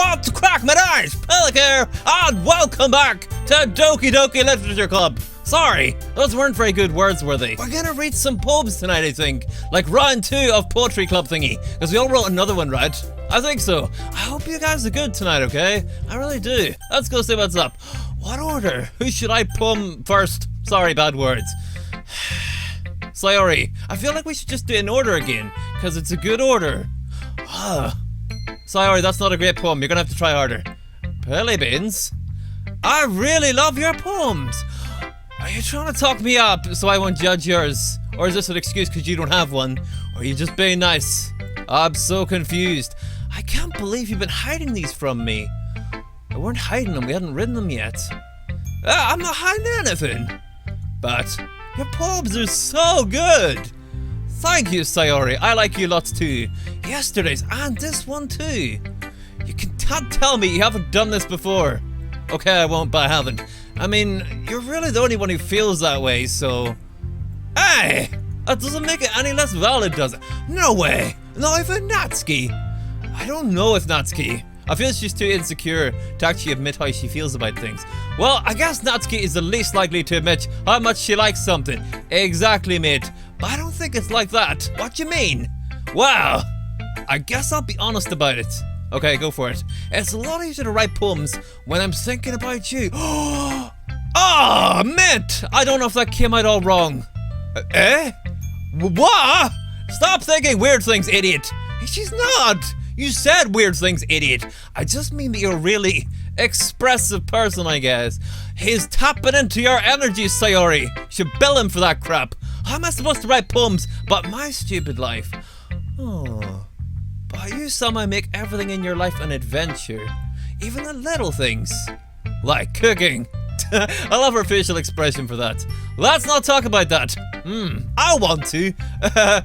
What's crack, my eyes? Pillock here, and welcome back to Doki Doki Literature Club. Sorry, those weren't very good words, were they? We're gonna read some poems tonight, I think. Like round 2 of Poetry Club thingy. Because we all wrote another one, right? I think so. I hope you guys are good tonight, okay? I really do. Let's go see what's up. What order? Who should I poem first? Sorry, bad words. Sayori. I feel like we should just do it in order again. Because it's a good order. Sayori, that's not a great poem. You're gonna have to try harder. Pilly Beans. I really love your poems. Are you trying to talk me up so I won't judge yours? Or is this an excuse because you don't have one? Or are you just being nice? I'm so confused. I can't believe you've been hiding these from me. I weren't hiding them, we hadn't written them yet. I'm not hiding anything. But your poems are so good. Thank you, Sayori. I like you lots too. Yesterday's and this one too. You can't tell me you haven't done this before. Okay, I won't, but I haven't. I mean, you're really the only one who feels that way, so... Hey! That doesn't make it any less valid, does it? No way! Not even Natsuki! I don't know if Natsuki. I feel she's too insecure to actually admit how she feels about things. Well, I guess Natsuki is the least likely to admit how much she likes something. Exactly, mate. But I don't think it's like that. What do you mean? Wow! I guess I'll be honest about it. Okay, go for it. It's a lot easier to write poems when I'm thinking about you. Oh, mate! I don't know if that came out all wrong. Eh? What? Stop thinking weird things, idiot. She's not. You said weird things, idiot. I just mean that you're a really expressive person, I guess. He's tapping into your energy, Sayori. You should bill him for that crap. How am I supposed to write poems about my stupid life? Oh, but you somehow make everything in your life an adventure. Even the little things. Like cooking. I love her facial expression for that. Let's not talk about that. I want to. I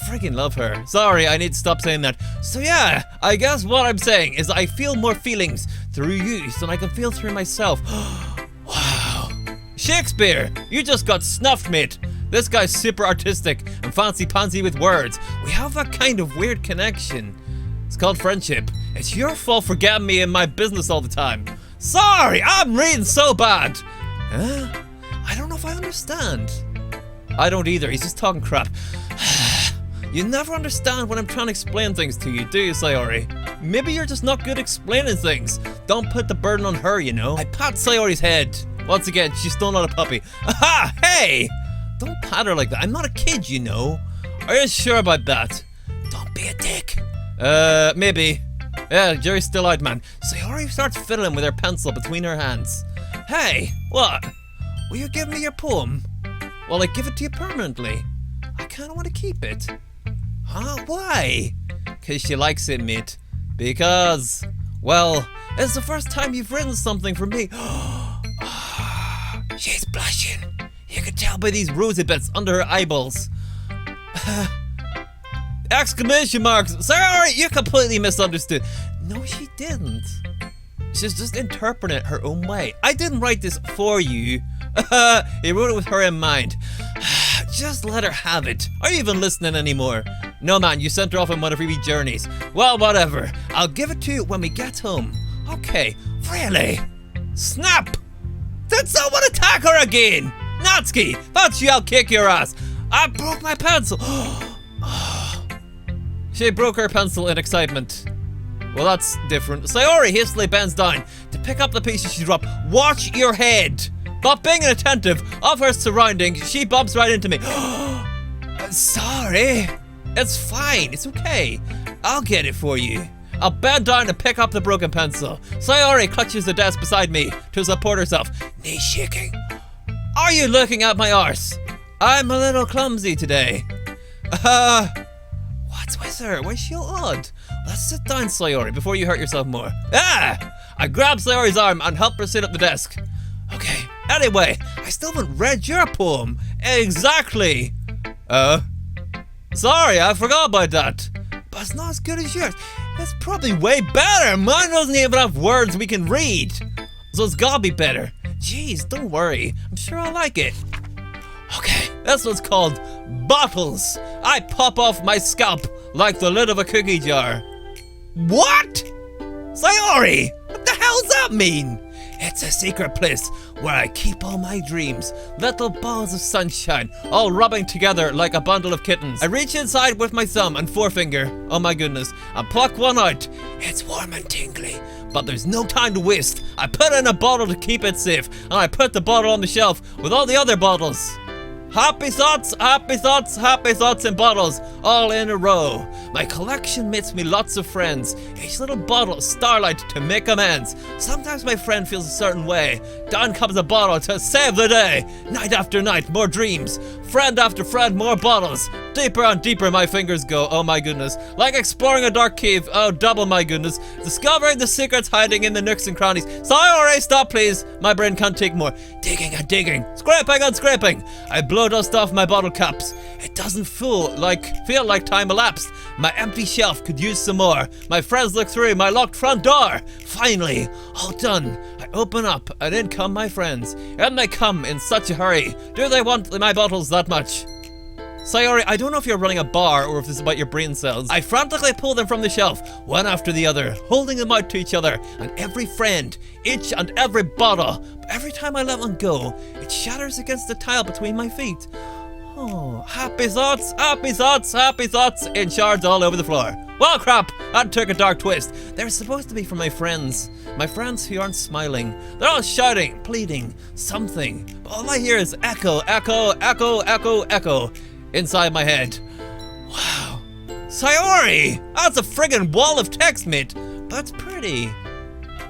freaking love her. Sorry, I need to stop saying that. So yeah, I guess what I'm saying is I feel more feelings through you than I can feel through myself. Wow. Shakespeare, you just got snuffed, mate. This guy's super artistic and fancy-pantsy with words. We have that kind of weird connection. It's called friendship. It's your fault for getting me in my business all the time. Sorry, I'm reading so bad. I don't know if I understand. I don't either, he's just talking crap. You never understand when I'm trying to explain things to you, do you, Sayori? Maybe you're just not good explaining things. Don't put the burden on her, you know? I pat Sayori's head. Once again, she's still not a puppy. Aha! Hey! Don't pat her like that. I'm not a kid, you know. Are you sure about that? Don't be a dick. Maybe. Yeah, Jerry's still out, man. Sayori starts fiddling with her pencil between her hands. Hey, what? Will you give me your poem? Well, I give it to you permanently. I kinda want to keep it. Huh? Why? Cause she likes it, mate. Because, well, it's the first time you've written something for me. She's blushing. You can tell by these rosy bits under her eyeballs. Exclamation marks! Sorry, you completely misunderstood. No, she didn't. She's just interpreting it her own way. I didn't write this for you. He wrote it with her in mind. Just let her have it. Are you even listening anymore? No, man, you sent her off on one of her wee journeys. Well, whatever. I'll give it to you when we get home. Okay, really? Snap! Did someone attack her again? Natsuki, that's you, I'll kick your ass. I broke my pencil. She broke her pencil in excitement. Well, that's different. Sayori hastily bends down to pick up the pieces she dropped. Watch your head. Not being attentive of her surroundings, she bumps right into me. Sorry. It's fine. It's okay. I'll get it for you. I'll bend down to pick up the broken pencil. Sayori clutches the desk beside me to support herself. Knees shaking. Are you looking at my arse? I'm a little clumsy today. What's with her? Why is she all odd? Let's sit down, Sayori, before you hurt yourself more. I grab Sayori's arm and help her sit at the desk. Okay, anyway, I still haven't read your poem. Exactly. Sorry, I forgot about that. But it's not as good as yours. It's probably way better. Mine doesn't even have words we can read. So it's gotta be better. Jeez, don't worry. I'm sure I'll like it. Okay, this one's called Bottles. I pop off my scalp like the lid of a cookie jar. What? Sayori! What the hell's that mean? It's a secret place where I keep all my dreams. Little balls of sunshine, all rubbing together like a bundle of kittens. I reach inside with my thumb and forefinger, oh my goodness, and pluck one out. It's warm and tingly, but there's no time to waste. I put it in a bottle to keep it safe, and I put the bottle on the shelf with all the other bottles. Happy thoughts, happy thoughts, happy thoughts in bottles, all in a row. My collection makes me lots of friends. Each little bottle is starlight to make amends. Sometimes my friend feels a certain way. Down comes a bottle to save the day. Night after night, more dreams. Friend after friend, more bottles. Deeper and deeper my fingers go, oh my goodness. Like exploring a dark cave, oh double my goodness. Discovering the secrets hiding in the nooks and crannies. Sayori, stop please. My brain can't take more. Digging and digging. Scraping and scraping. I blow dust off my bottle caps. It doesn't feel like time elapsed. My empty shelf could use some more. My friends look through my locked front door. Finally, all done. I open up and in come my friends. And they come in such a hurry. Do they want my bottles that much? Sayori, I don't know if you're running a bar or if this is about your brain cells. I frantically pull them from the shelf, one after the other, holding them out to each other, and every friend, each and every bottle. But every time I let one go, it shatters against the tile between my feet. Oh, happy thoughts, happy thoughts, happy thoughts in shards all over the floor. Well, crap, that took a dark twist. They're supposed to be from my friends who aren't smiling. They're all shouting, pleading, something. But all I hear is echo, echo, echo, echo, echo inside my head. Wow, Sayori, that's a friggin' wall of text, mate. That's pretty.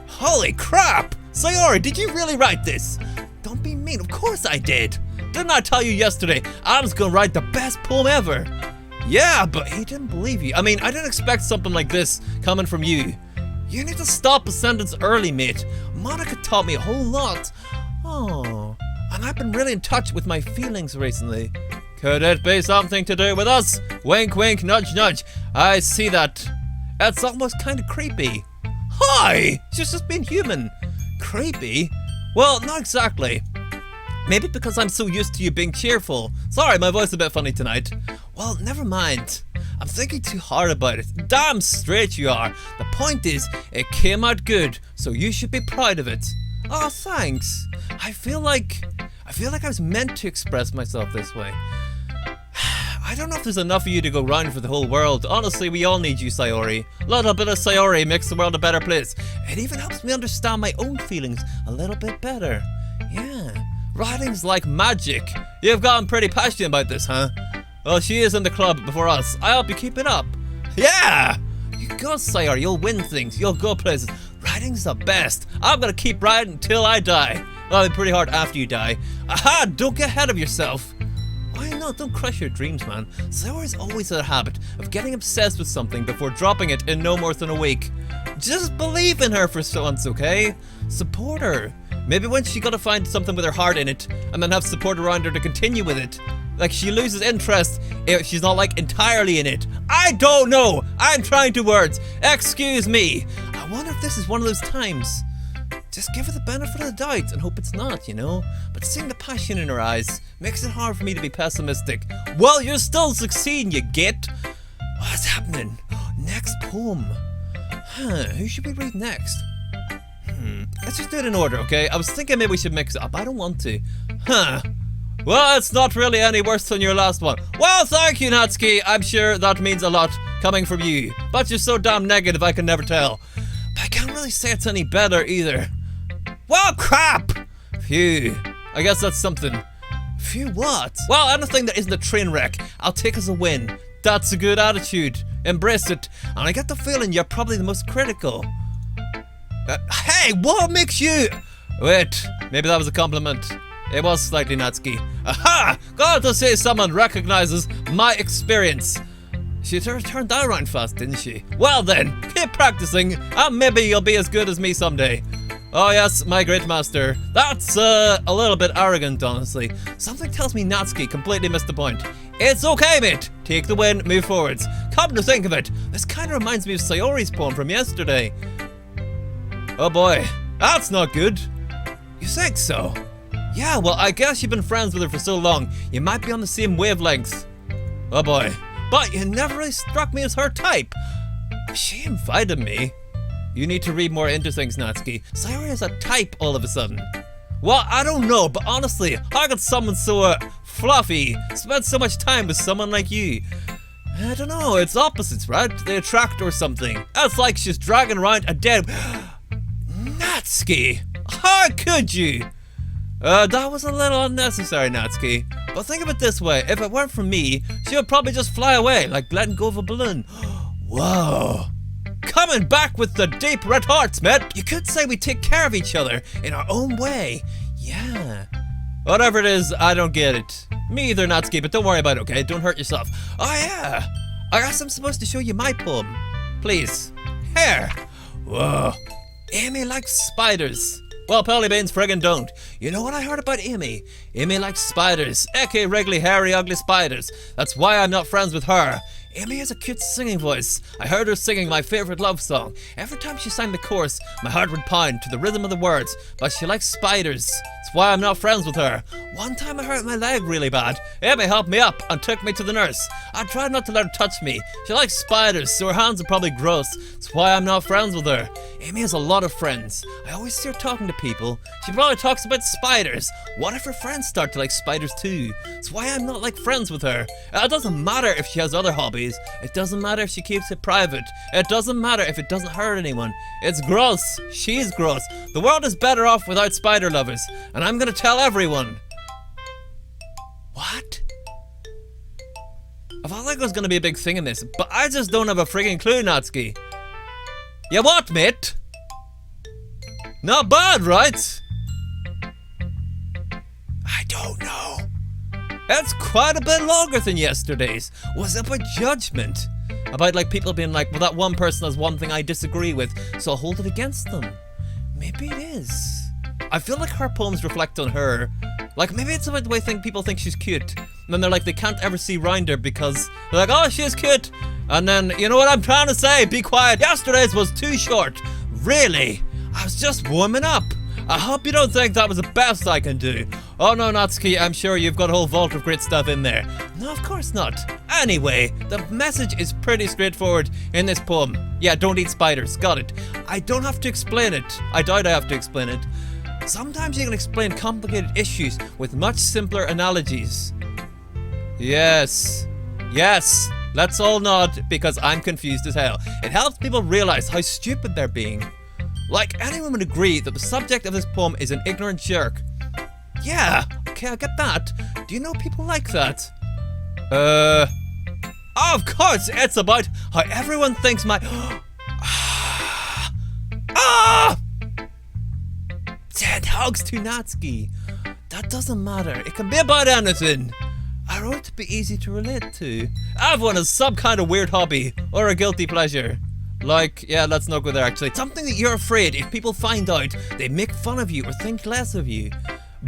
Holy crap, Sayori, did you really write this? Don't be mean, of course I did. Didn't I tell you yesterday I was gonna write the best poem ever? Yeah, but he didn't believe you. I mean, I didn't expect something like this coming from you. You need to stop a sentence early, mate. Monika taught me a whole lot. Oh, and I've been really in touch with my feelings recently. Could it be something to do with us? Wink, wink, nudge, nudge. I see that. It's almost kind of creepy. Hi! She's just being human. Creepy? Well, not exactly. Maybe because I'm so used to you being cheerful. Sorry, my voice is a bit funny tonight. Well, never mind. I'm thinking too hard about it. Damn straight you are. The point is, it came out good, so you should be proud of it. Oh, thanks. I feel like I was meant to express myself this way. I don't know if there's enough of you to go round for the whole world. Honestly, we all need you, Sayori. A little bit of Sayori makes the world a better place. It even helps me understand my own feelings a little bit better. Yeah. Writing's like magic. You've gotten pretty passionate about this, huh? Well, she is in the club before us. I hope you keep it up. Yeah! You go, Sayori. You'll win things. You'll go places. Writing's the best. I'm gonna keep writing until I die. That'll be pretty hard after you die. Aha! Don't get ahead of yourself. Why not? Don't crush your dreams, man. Sayori's always had a habit of getting obsessed with something before dropping it in no more than a week. Just believe in her for once, okay? Support her. Maybe when she gotta find something with her heart in it, and then have support around her to continue with it. Like she loses interest if she's not like entirely in it. I don't know! I'm trying to words. Excuse me. I wonder if this is one of those times. Just give her the benefit of the doubt and hope it's not, you know? But seeing the passion in her eyes makes it hard for me to be pessimistic. Well, you're still succeeding, you git. What's happening? Next poem. Who should we read next? Let's just do it in order, okay? I was thinking maybe we should mix it up. I don't want to. Well, it's not really any worse than your last one. Well, thank you, Natsuki. I'm sure that means a lot coming from you. But you're so damn negative I can never tell. But I can't really say it's any better either. Well, crap! Phew. I guess that's something. Phew what? Well, anything that isn't a train wreck, I'll take as a win. That's a good attitude. Embrace it. And I get the feeling you're probably the most critical. Hey, what makes you... Wait, maybe that was a compliment. It was slightly Natsuki. Aha! Got to say someone recognizes my experience. She turned that around fast, didn't she? Well then, keep practicing, and maybe you'll be as good as me someday. Oh yes, my great master. That's a little bit arrogant, honestly. Something tells me Natsuki completely missed the point. It's okay, mate. Take the win, move forwards. Come to think of it, this kind of reminds me of Sayori's poem from yesterday. Oh boy, that's not good. You think so? Yeah, well, I guess you've been friends with her for so long, you might be on the same wavelengths. Oh boy, but you never really struck me as her type. She invited me. You need to read more into things, Natsuki. Sayori is a type all of a sudden. Well, I don't know, but honestly, how could someone so fluffy spend so much time with someone like you? I don't know, it's opposites, right? They attract or something. It's like she's dragging around a dead... Natsuki! How could you? That was a little unnecessary, Natsuki. But think of it this way, if it weren't for me, she would probably just fly away, like letting go of a balloon. Whoa. Coming back with the deep red hearts, mate. You could say we take care of each other in our own way. Yeah. Whatever it is, I don't get it. Me either, Natsuki, but don't worry about it, okay? Don't hurt yourself. Oh yeah. I guess I'm supposed to show you my poem. Please. Here. Whoa. Amy likes spiders. Well, Pelly Beans friggin' don't. You know what I heard about Amy? Amy likes spiders. aka wriggly, hairy, ugly spiders. That's why I'm not friends with her. Amy has a cute singing voice. I heard her singing my favorite love song. Every time she sang the chorus, my heart would pound to the rhythm of the words, but she likes spiders. That's why I'm not friends with her. One time I hurt my leg really bad. Amy helped me up and took me to the nurse. I tried not to let her touch me. She likes spiders, so her hands are probably gross. That's why I'm not friends with her. Amy has a lot of friends. I always see her talking to people. She probably talks about spiders. What if her friends start to like spiders too? That's why I'm not like friends with her. It doesn't matter if she has other hobbies. It doesn't matter if she keeps it private. It doesn't matter if it doesn't hurt anyone. It's gross. She's gross. The world is better off without spider lovers. And I'm gonna tell everyone. What? I felt like it was gonna be a big thing in this, but I just don't have a friggin' clue, Natsuki. Yeah, what, mate? Not bad, right? I don't know. It's quite a bit longer than yesterday's. Was it about judgment? About like people being like, well, that one person has one thing I disagree with, so I'll hold it against them. Maybe it is. I feel like her poems reflect on her. Like maybe it's about the way people think she's cute. And then they're like, they can't ever see round her because they're like, oh, she's cute. And then, you know what I'm trying to say? Be quiet. Yesterday's was too short. Really? I was just warming up. I hope you don't think that was the best I can do. Oh no, Natsuki, I'm sure you've got a whole vault of great stuff in there. No, of course not. Anyway, the message is pretty straightforward in this poem. Yeah, don't eat spiders, got it. I don't have to explain it. I doubt I have to explain it. Sometimes you can explain complicated issues with much simpler analogies. Yes. Yes. Let's all nod because I'm confused as hell. It helps people realize how stupid they're being. Like, anyone would agree that the subject of this poem is an ignorant jerk. Yeah, okay, I get that. Do you know people like that? Of course, it's about how everyone thinks my... Ah! 10 hugs to Natsuki. That doesn't matter. It can be about anything. I wrote it to be easy to relate to. Everyone has some kind of weird hobby or a guilty pleasure. Like, yeah, let's not go there actually. Something that you're afraid if people find out, they make fun of you or think less of you.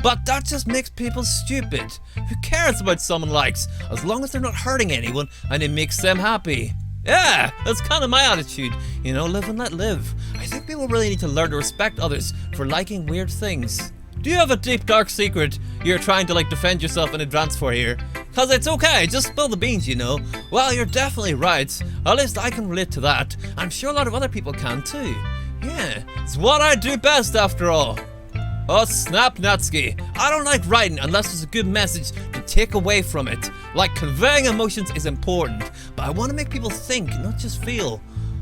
But that just makes people stupid. Who cares about what someone likes, as long as they're not hurting anyone and it makes them happy? Yeah, that's kind of my attitude. You know, live and let live. I think people really need to learn to respect others for liking weird things. Do you have a deep dark secret you're trying to like defend yourself in advance for here? Cause it's okay, just spill the beans, you know. Well, you're definitely right. At least I can relate to that. I'm sure a lot of other people can too. Yeah, it's what I do best after all. Oh snap, Natsuki. I don't like writing unless there's a good message to take away from it. Like conveying emotions is important, but I want to make people think, not just feel.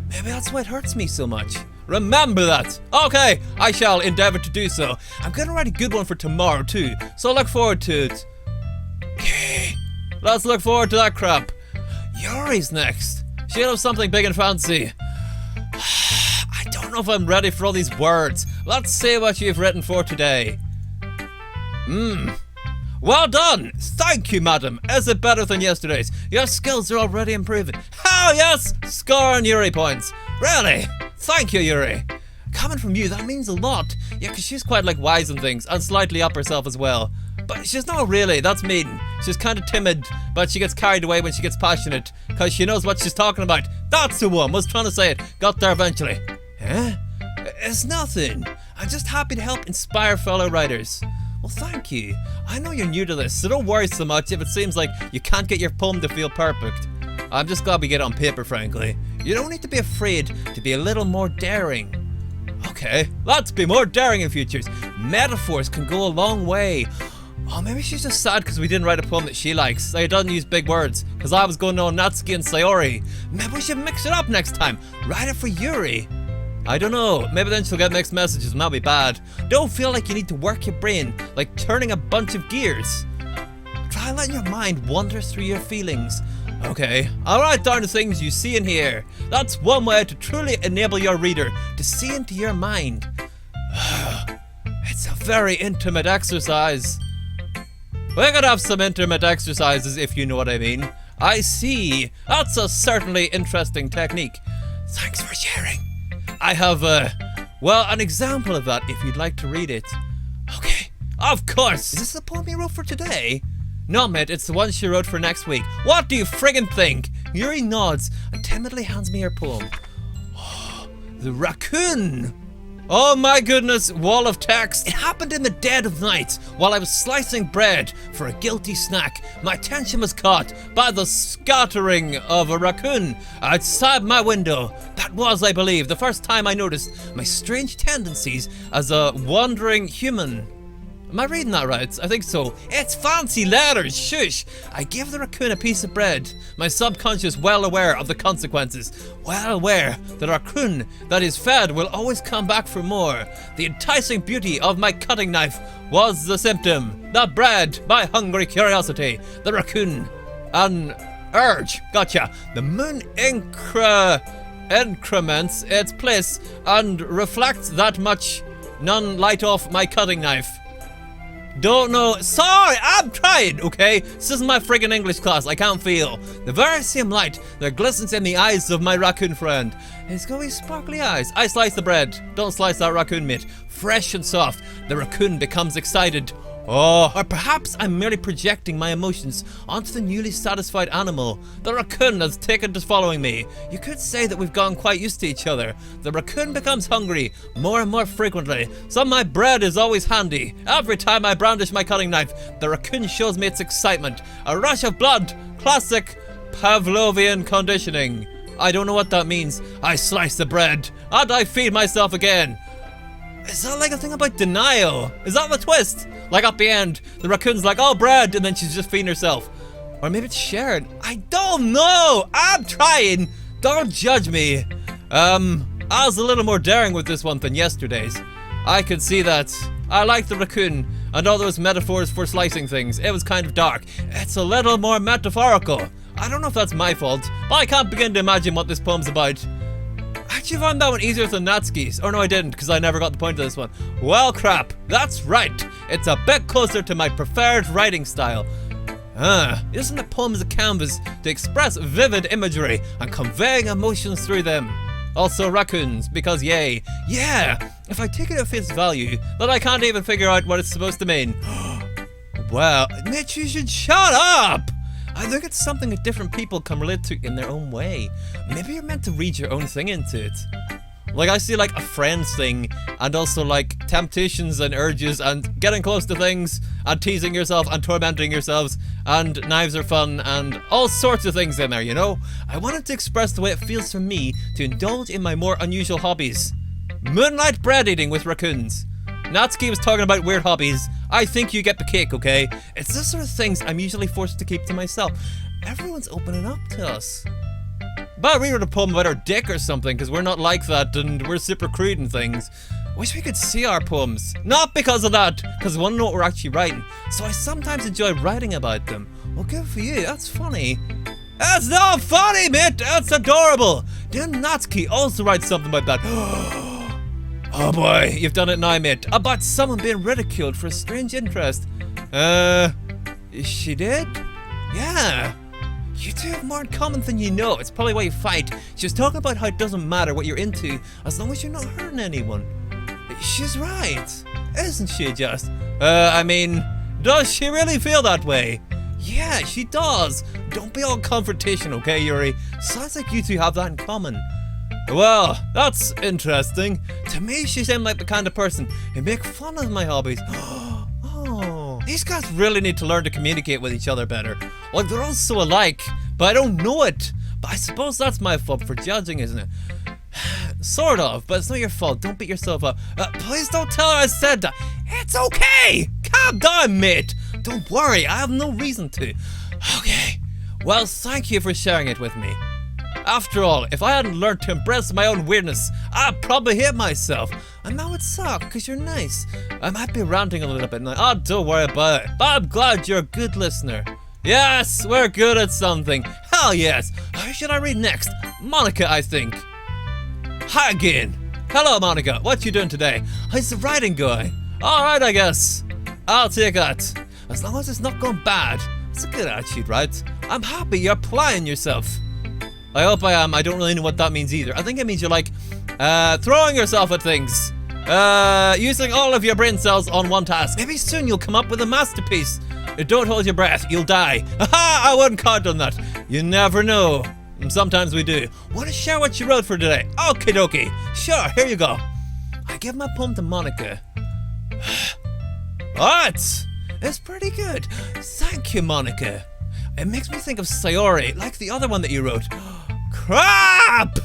Maybe that's why it hurts me so much. Remember that. Okay, I shall endeavor to do so. I'm gonna write a good one for tomorrow too, so look forward to it. Okay, let's look forward to that crap. Yuri's next. She'll have something big and fancy. I don't know if I'm ready for all these words. Let's see what you've written for today. Well done! Thank you, madam. Is it better than yesterday's? Your skills are already improving. Oh yes! Score on Yuri points. Really? Thank you, Yuri. Coming from you, that means a lot. Yeah, because she's quite like wise and things, and slightly up herself as well. But she's not really, that's mean. She's kind of timid, but she gets carried away when she gets passionate, because she knows what she's talking about. That's the one, was trying to say it. Got there eventually. Huh? It's nothing. I'm just happy to help inspire fellow writers. Well, thank you. I know you're new to this, so don't worry so much if it seems like you can't get your poem to feel perfect. I'm just glad we get it on paper, frankly. You don't need to be afraid to be a little more daring. Okay, let's be more daring in futures. Metaphors can go a long way. Oh, maybe she's just sad because we didn't write a poem that she likes. Like, it doesn't use big words. Because I was going on Natsuki and Sayori. Maybe we should mix it up next time. Write it for Yuri. I don't know. Maybe then she'll get mixed messages and that'll be bad. Don't feel like you need to work your brain, like turning a bunch of gears. Try letting your mind wander through your feelings. Okay, I'll write down the things you see and hear. That's one way to truly enable your reader to see into your mind. It's a very intimate exercise. We're gonna have some intimate exercises, if you know what I mean. I see. That's a certainly interesting technique. Thanks for sharing. I have, an example of that if you'd like to read it. Okay, of course. Is this the poem you wrote for today? No, mate, it's the one she wrote for next week. What do you friggin' think? Yuri nods and timidly hands me her poem. Oh, the Raccoon. Oh my goodness, wall of text. It happened in the dead of night while I was slicing bread for a guilty snack. My attention was caught by the scattering of a raccoon outside my window. That was, I believe, the first time I noticed my strange tendencies as a wandering human. Am I reading that right? I think so. It's fancy letters, shush! I give the raccoon a piece of bread, my subconscious well aware of the consequences, well aware that a raccoon that is fed will always come back for more. The enticing beauty of my cutting knife was the symptom. The bread, my hungry curiosity. The raccoon, an urge. Gotcha. The moon increments its place and reflects that much. None light off my cutting knife. Don't know. Sorry, I'm trying, okay? This isn't my friggin' English class. I can't feel. The very same light that glistens in the eyes of my raccoon friend. He's got these sparkly eyes. I slice the bread. Don't slice that raccoon, mate. Fresh and soft. The raccoon becomes excited. Oh, or perhaps I'm merely projecting my emotions onto the newly satisfied animal. The raccoon has taken to following me. You could say that we've gotten quite used to each other. The raccoon becomes hungry more and more frequently, so my bread is always handy. Every time I brandish my cutting knife, the raccoon shows me its excitement. A rush of blood. Classic Pavlovian conditioning. I don't know what that means. I slice the bread, and I feed myself again. Is that like a thing about denial? Is that the twist? Like at the end, the raccoon's like, oh, bread, and then she's just feeding herself. Or maybe it's shared. I don't know. I'm trying. Don't judge me. I was a little more daring with this one than yesterday's. I could see that. I like the raccoon and all those metaphors for slicing things. It was kind of dark. It's a little more metaphorical. I don't know if that's my fault, but I can't begin to imagine what this poem's about. I actually found that one easier than Natsuki's. Or no, I didn't, because I never got the point of this one. Well, crap. That's right. It's a bit closer to my preferred writing style. Using the poem as a canvas to express vivid imagery and conveying emotions through them. Also raccoons, because yay. Yeah, if I take it at face value, then I can't even figure out what it's supposed to mean. Well, Mitch, you should shut up! I think it's something that different people can relate to in their own way. Maybe you're meant to read your own thing into it. Like, I see like a friend's thing, and also like temptations and urges and getting close to things and teasing yourself and tormenting yourselves and knives are fun and all sorts of things in there, you know? I wanted to express the way it feels for me to indulge in my more unusual hobbies. Moonlight bread eating with raccoons. Natsuki was talking about weird hobbies. I think you get the cake, okay? It's the sort of things I'm usually forced to keep to myself. Everyone's opening up to us. But we wrote a poem about our dick or something, because we're not like that and we're super crude and things. Wish we could see our poems. Not because of that, because we want to know what we're actually writing. So I sometimes enjoy writing about them. Well, good for you, that's funny. That's not funny, mate, that's adorable. Didn't Natsuki also write something about that? Oh boy, you've done it now, mate. About someone being ridiculed for a strange interest. She did? Yeah. You two have more in common than you know. It's probably why you fight. She was talking about how it doesn't matter what you're into as long as you're not hurting anyone. She's right, isn't she just? I mean, does she really feel that way? Yeah, she does. Don't be all confrontation, okay, Yuri? Sounds like you two have that in common. Well, that's interesting. To me, she seemed like the kind of person who make fun of my hobbies. Oh, these guys really need to learn to communicate with each other better. Like, they're all so alike, but I don't know it. But I suppose that's my fault for judging, isn't it? Sort of, but it's not your fault. Don't beat yourself up. Please don't tell her I said that. It's okay! Calm down, mate! Don't worry, I have no reason to. Okay. Well, thank you for sharing it with me. After all, if I hadn't learned to embrace my own weirdness, I'd probably hate myself. And that would suck, because you're nice. I might be ranting a little bit now. Oh, don't worry about it. But I'm glad you're a good listener. Yes, we're good at something. Hell yes. Who should I read next? Monika, I think. Hi again. Hello, Monika. What you doing today? How's the writing going? Alright, I guess. I'll take that. As long as it's not going bad. It's a good attitude, right? I'm happy you're applying yourself. I hope I am. I don't really know what that means either. I think it means you're like, throwing yourself at things. Using all of your brain cells on one task. Maybe soon you'll come up with a masterpiece. Don't hold your breath. You'll die. Haha, I wouldn't count on that. You never know. Sometimes we do. Want to share what you wrote for today? Okie dokie. Sure, here you go. I give my poem to Monika. What? It's pretty good. Thank you, Monika. It makes me think of Sayori, like the other one that you wrote. Crap!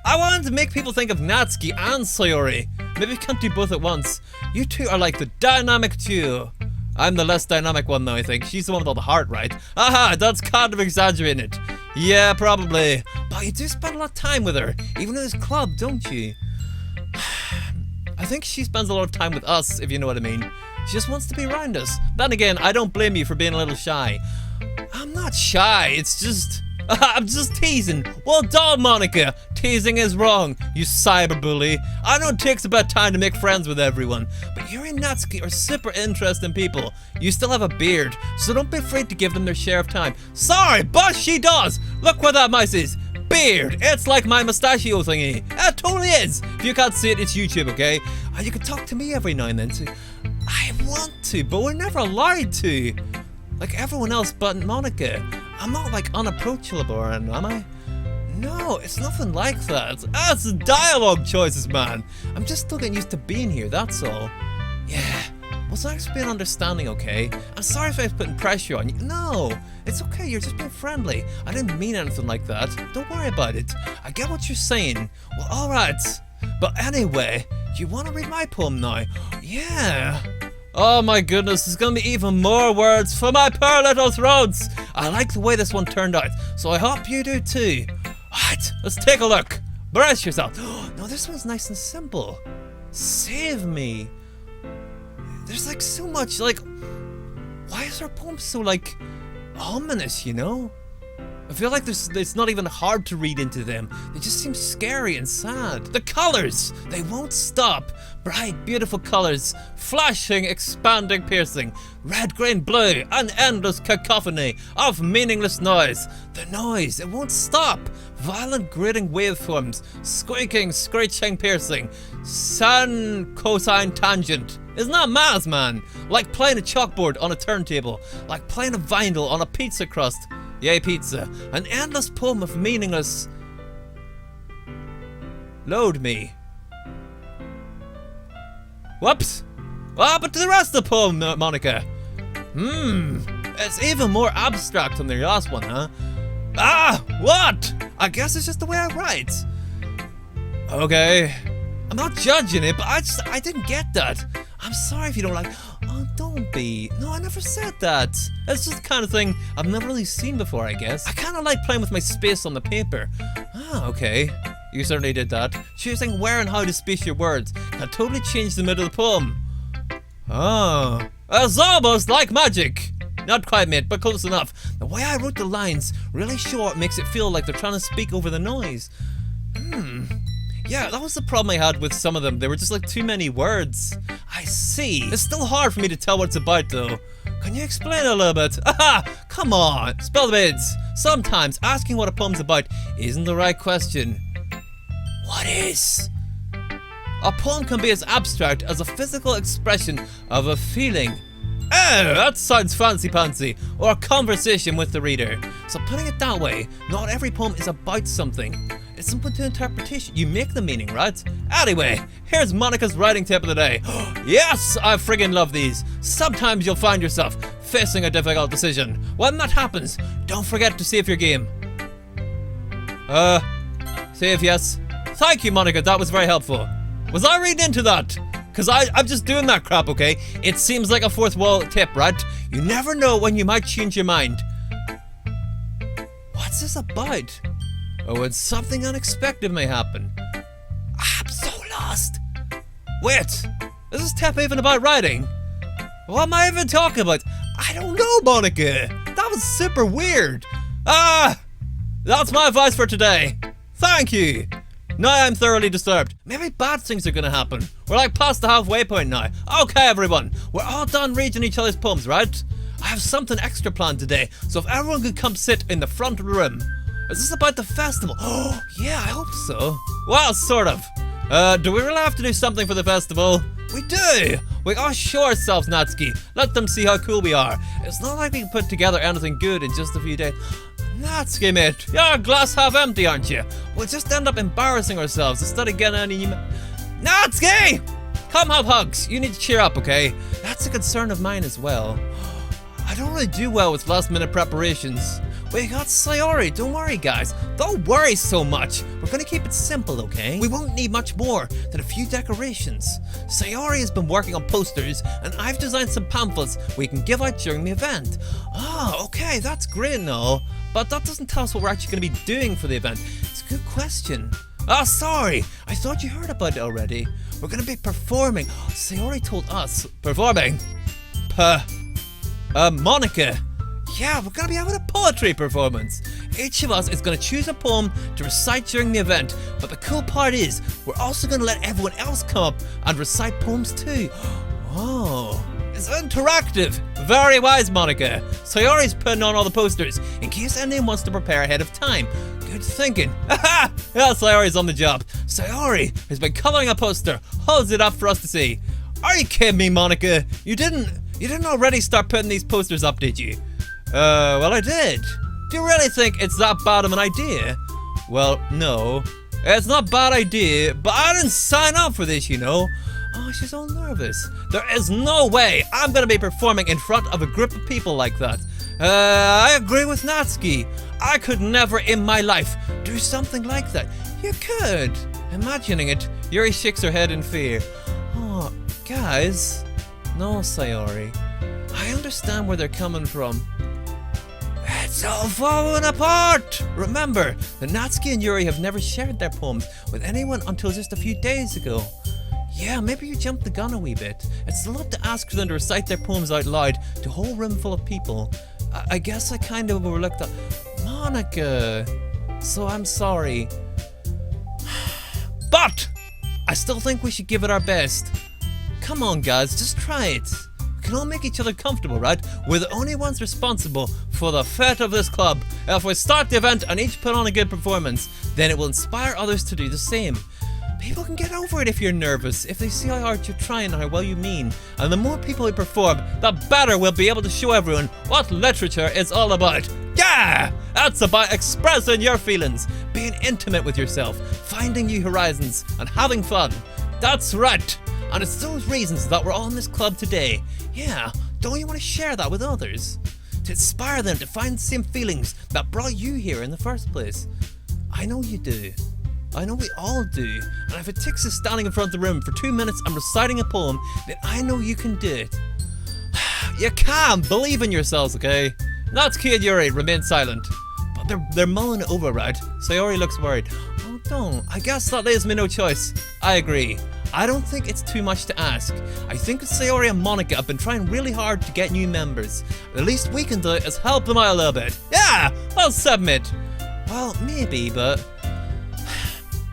I wanted to make people think of Natsuki and Sayori. Maybe we can't do both at once. You two are like the dynamic duo. I'm the less dynamic one though, I think. She's the one with all the heart, right? Aha, that's kind of exaggerating it. Yeah, probably. But you do spend a lot of time with her, even in this club, don't you? I think she spends a lot of time with us, if you know what I mean. She just wants to be around us. Then again, I don't blame you for being a little shy. I'm not shy, it's just... I'm just teasing. Well done, Monika. Teasing is wrong, you cyberbully. I know it takes a bit of time to make friends with everyone, but Yuri and Natsuki are super interesting people. You still have a beard, so don't be afraid to give them their share of time. Sorry, but she does. Look where that mouse is. Beard. It's like my mustachio thingy. It totally is. If you can't see it, it's YouTube, okay? You can talk to me every now and then too. I want to, but we're never allowed to. Like everyone else but Monika. I'm not like unapproachable or anything, am I? No, it's nothing like that. That's dialogue choices, man. I'm just still getting used to being here, that's all. Yeah. Well, thanks for being understanding, okay? I'm sorry if I was putting pressure on you. No, it's okay, you're just being friendly. I didn't mean anything like that. Don't worry about it. I get what you're saying. Well, alright. But anyway, do you want to read my poem now? Yeah. Oh my goodness, there's gonna be even more words for my poor little throats. I like the way this one turned out, so I hope you do too. Alright, let's take a look. Brace yourself. No, this one's nice and simple. Save me. There's like so much, like, why is our poem so like ominous, you know? I feel like it's not even hard to read into them. They just seem scary and sad. The colors, they won't stop. Bright, beautiful colors, flashing, expanding, piercing. Red, green, blue, an endless cacophony of meaningless noise. The noise, it won't stop. Violent, grating waveforms, squeaking, screeching, piercing. Sine, cosine, tangent. Isn't that math, man? Like playing a chalkboard on a turntable. Like playing a vinyl on a pizza crust. Yay, pizza. An endless poem of meaningless... Load me. Whoops. What happened to the rest of the poem, Monika? It's even more abstract than the last one, huh? Ah, what? I guess it's just the way I write. Okay. I'm not judging it, but I didn't get that. I'm sorry if you don't like... Oh, don't be. No, I never said that. It's just the kind of thing I've never really seen before, I guess. I kind of like playing with my space on the paper. Ah, okay. You certainly did that. Choosing where and how to speak your words can totally change the mood of the poem. Oh. It's almost like magic. Not quite, mate, but close enough. The way I wrote the lines really short makes it feel like they're trying to speak over the noise. Yeah, that was the problem I had with some of them. They were just like too many words. I see. It's still hard for me to tell what it's about though. Can you explain a little bit? Aha! Come on! Spell the bids! Sometimes asking what a poem's about isn't the right question. What is? A poem can be as abstract as a physical expression of a feeling. Oh, that sounds fancy-pantsy, or a conversation with the reader. So putting it that way, not every poem is about something. It's open to interpretation. You make the meaning, right? Anyway, here's Monika's writing tip of the day. Yes, I friggin' love these. Sometimes you'll find yourself facing a difficult decision. When that happens, don't forget to save your game. Save yes. Thank you, Monika, that was very helpful. Was I reading into that? Cause I'm just doing that crap, okay? It seems like a fourth wall tip, right? You never know when you might change your mind. What's this about? Oh, it's something unexpected may happen. I'm so lost. Wait, is this tip even about writing? What am I even talking about? I don't know, Monika. That was super weird. That's my advice for today. Thank you. Now I'm thoroughly disturbed. Maybe bad things are gonna happen. We're like past the halfway point now. Okay, everyone, we're all done reading each other's poems, right? I have something extra planned today, so if everyone could come sit in the front of the room. Is this about the festival? Oh, yeah, I hope so. Well, sort of. Do we really have to do something for the festival? We do! We gotta show ourselves, Natsuki. Let them see how cool we are. It's not like we can put together anything good in just a few days. Natsuki, mate, you're a glass half empty, aren't you? We'll just end up embarrassing ourselves instead of getting any new... Natsuki! Come have hugs. You need to cheer up, okay? That's a concern of mine as well. I don't really do well with last minute preparations. We got Sayori, don't worry guys. Don't worry so much. We're gonna keep it simple, okay? We won't need much more than a few decorations. Sayori has been working on posters and I've designed some pamphlets we can give out during the event. Oh, okay, that's great and all. But that doesn't tell us what we're actually gonna be doing for the event. It's a good question. Oh, sorry. I thought you heard about it already. We're gonna be performing. Sayori told us. Performing? Monika. Yeah, we're gonna be having a poetry performance. Each of us is gonna choose a poem to recite during the event, but the cool part is, we're also gonna let everyone else come up and recite poems too. Oh, it's interactive. Very wise, Monika. Sayori's putting on all the posters, in case anyone wants to prepare ahead of time. Good thinking. Haha! Yeah, Sayori's on the job. Sayori has been coloring a poster, holds it up for us to see. Are you kidding me, Monika? You didn't already start putting these posters up, did you? Well, I did. Do you really think it's that bad of an idea? Well, no. It's not a bad idea, but I didn't sign up for this, you know. Oh, she's all nervous. There is no way I'm gonna be performing in front of a group of people like that. I agree with Natsuki. I could never in my life do something like that. You could. Imagining it, Yuri shakes her head in fear. Oh, guys. No, Sayori. I understand where they're coming from. It's all falling apart! Remember, that Natsuki and Yuri have never shared their poems with anyone until just a few days ago. Yeah, maybe you jumped the gun a wee bit. It's a lot to ask for them to recite their poems out loud to a whole room full of people. I guess I kind of overlooked that. Monika! So I'm sorry. But! I still think we should give it our best. Come on guys, just try it. We can all make each other comfortable, right? We're the only ones responsible for the fate of this club. If we start the event and each put on a good performance, then it will inspire others to do the same. People can get over it if you're nervous, if they see how hard you're trying and how well you mean. And the more people we perform, the better we'll be able to show everyone what literature is all about. Yeah! That's about expressing your feelings, being intimate with yourself, finding new horizons, and having fun. That's right! And it's those reasons that we're all in this club today. Yeah, don't you want to share that with others? To inspire them to find the same feelings that brought you here in the first place. I know you do. I know we all do. And if it takes us standing in front of the room for 2 minutes and reciting a poem, then I know you can do it. You can! Believe in yourselves, okay? Natsuki and Yuri remain silent. But they're mulling it over, right? Sayori looks worried. Oh, don't. I guess that leaves me no choice. I agree. I don't think it's too much to ask. I think Sayori and Monika have been trying really hard to get new members. The least we can do is help them out a little bit. Yeah, let's submit. Well, maybe, but...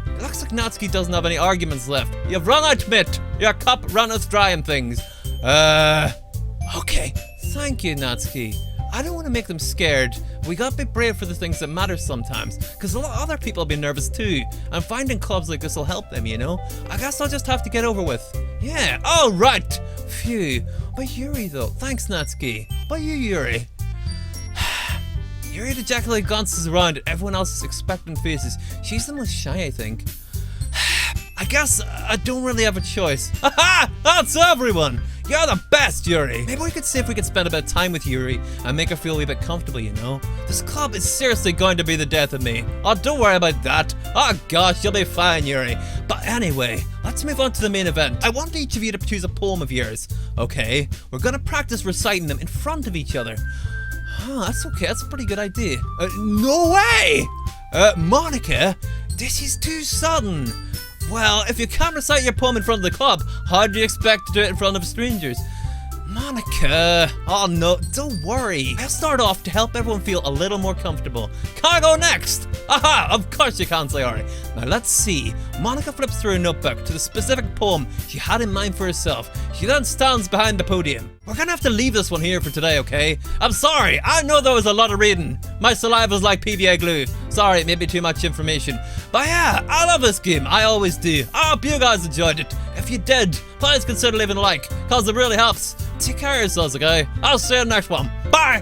It looks like Natsuki doesn't have any arguments left. You've run out, mate. Your cup runneth dry and things. Okay. Thank you, Natsuki. I don't want to make them scared. We gotta be brave for the things that matter sometimes, because a lot of other people have been nervous too, and finding clubs like this will help them, you know? I guess I'll just have to get over with. Yeah, alright! Phew. But Yuri though, thanks Natsuki. But you, Yuri? Yuri dejectedly glances around at everyone else's expectant faces. She's the most shy, I think. I guess I don't really have a choice. Haha! That's everyone! You're the best, Yuri! Maybe we could see if we could spend a bit of time with Yuri and make her feel a wee bit comfortable, you know? This club is seriously going to be the death of me. Oh, don't worry about that. Oh gosh, you'll be fine, Yuri. But anyway, let's move on to the main event. I want each of you to choose a poem of yours, okay? We're gonna practice reciting them in front of each other. Huh, that's okay, that's a pretty good idea. No way! Monika, this is too sudden. Well, if you can't recite your poem in front of the club, how do you expect to do it in front of strangers? Monika, oh no, don't worry. I'll start off to help everyone feel a little more comfortable. Can I go next? Aha, of course you can, Sayori. Now let's see. Monika flips through a notebook to the specific poem she had in mind for herself. She then stands behind the podium. We're gonna have to leave this one here for today, okay? I'm sorry, I know there was a lot of reading. My saliva's like PVA glue. Sorry, maybe too much information. But yeah, I love this game, I always do. I hope you guys enjoyed it. If you did, please consider leaving a like, cause it really helps. Take care of yourselves, okay? I'll see you in the next one. Bye!